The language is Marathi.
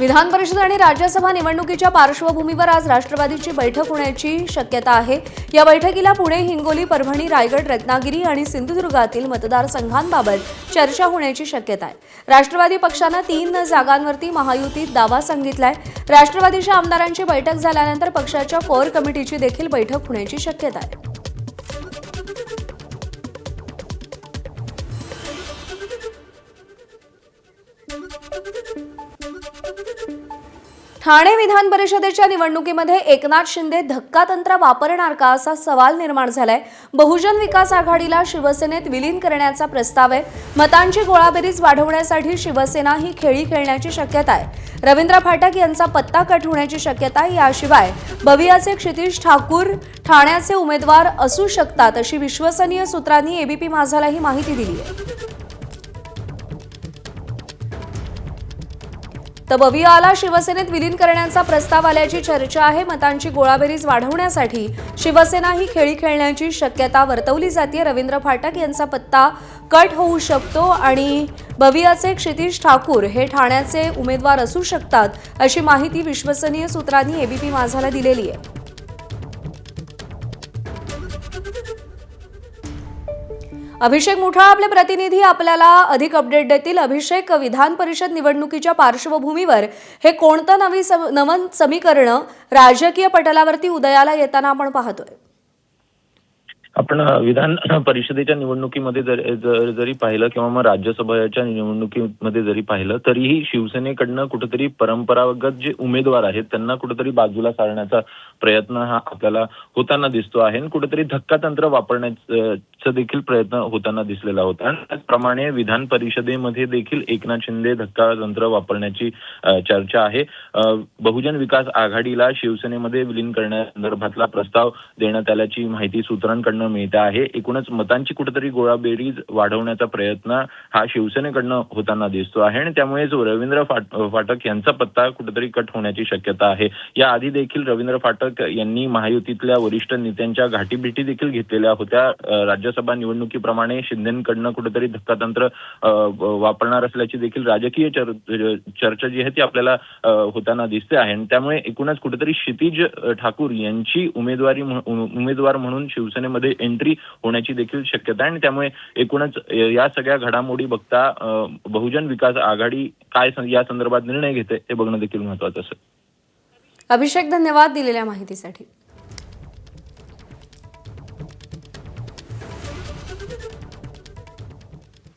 विधान परिषद आणि राज्यसभा निवडणुकीच्या पार्श्वभूमीवर आज राष्ट्रवादीची बैठक होण्याची शक्यता आहे। या बैठकीला पुणे, हिंगोली, परभणी, रायगड, रत्नागिरी आणि सिंधुदुर्गातील मतदारसंघांबाबत चर्चा होण्याची शक्यता आहे। राष्ट्रवादी पक्षाने 3 जागांवरती महायुतीत दावा सांगितलाय। राष्ट्रवादीच्या आमदारांची बैठक झाल्यानंतर पक्षाच्या कोर कमिटीची देखील बैठक होण्याची शक्यता आहे। ठाणे विधान परिषदेच्या निवडणुकीमध्ये एकनाथ शिंदे धक्कातंत्र वापरणार का असा सवाल निर्माण झालाय। बहुजन विकास आघाडीला शिवसेनेत विलीन करण्याचा प्रस्ताव आहे। मतांची गोळाबेरीज वाढवण्यासाठी शिवसेना ही खेळी खेळण्याची शक्यता आहे। रवींद्र फाटक यांचा पत्ता कट होण्याची शक्यता आहे। याशिवाय बवियाचे क्षितिज ठाकूर ठाण्याचे उमेदवार असू शकतात अशी विश्वसनीय सूत्रांनी एबीपी माझाला ही माहिती दिली आहे। तर बवियाला शिवसेनेत विलीन करण्याचा प्रस्ताव आल्याची चर्चा आहे। मतांची गोळाबेरीज वाढवण्यासाठी शिवसेना ही खेळी खेळण्याची शक्यता वर्तवली जाते। रवींद्र फाटक यांचा पत्ता कट होऊ शकतो आणि बवियाचे क्षितिज ठाकूर हे ठाण्याचे उमेदवार असू शकतात अशी माहिती विश्वसनीय सूत्रांनी एबीपी माझाला दिलेली आहे। अभिषेक मुठा आपले प्रतिनिधी आपल्याला अधिक अपडेट देतील। अभिषेक, विधान परिषद निवडणुकीच्या पार्श्वभूमीवर हे कोणतं नवं समीकरण राजकीय पटलावरती उदयाला येताना आपण पाहतोय? आपण विधान परिषदेच्या निवडणुकीमध्ये जरी पाहिलं किंवा मग राज्यसभेच्या निवडणुकीमध्ये जरी पाहिलं तरीही शिवसेनेकडनं कुठेतरी परंपरागत जे उमेदवार आहेत त्यांना कुठेतरी बाजूला सारण्याचा प्रयत्न हा आपल्याला होताना दिसतो आहे आणि कुठेतरी धक्कातंत्र वापरण्याचा देखील प्रयत्न होताना दिसलेला होता। आणि त्याचप्रमाणे विधान परिषदेमध्ये देखील एकनाथ शिंदे धक्कातंत्र वापरण्याची चर्चा आहे। बहुजन विकास आघाडीला शिवसेनेमध्ये विलीन करण्यासंदर्भातला प्रस्ताव देण्यात आल्याची माहिती सूत्रांकडून मिळते आहे। एकूणच मतांची कुठेतरी गोळाबेरीज वाढवण्याचा प्रयत्न हा शिवसेनेकडनं होताना दिसतो आहे आणि त्यामुळेच रवींद्र फाटक यांचा पत्ता कुठेतरी कट होण्याची शक्यता आहे। या आधी देखील रवींद्र फाटक यांनी महायुतीतल्या वरिष्ठ नेत्यांच्या गाठीभेटी देखील घेतलेल्या होत्या। राज्यसभा निवडणुकीप्रमाणे शिंदेकडनं कुठेतरी धक्कातंत्र वापरणार असल्याची देखील राजकीय चर्चा जी आहे ती आपल्याला होताना दिसते आहे आणि त्यामुळे एकूणच कुठेतरी क्षितिज ठाकूर यांची उमेदवार म्हणून शिवसेनेमध्ये एंट्री होण्याची देखील शक्यता आहे आणि त्यामुळे एकूणच या सगळ्या घडामोडी बघता बहुजन विकास आघाडी काय या संदर्भात निर्णय घेते हे बघणं देखील महत्त्वाचं असेल। अभिषेक, धन्यवाद दिलेल्या माहितीसाठी।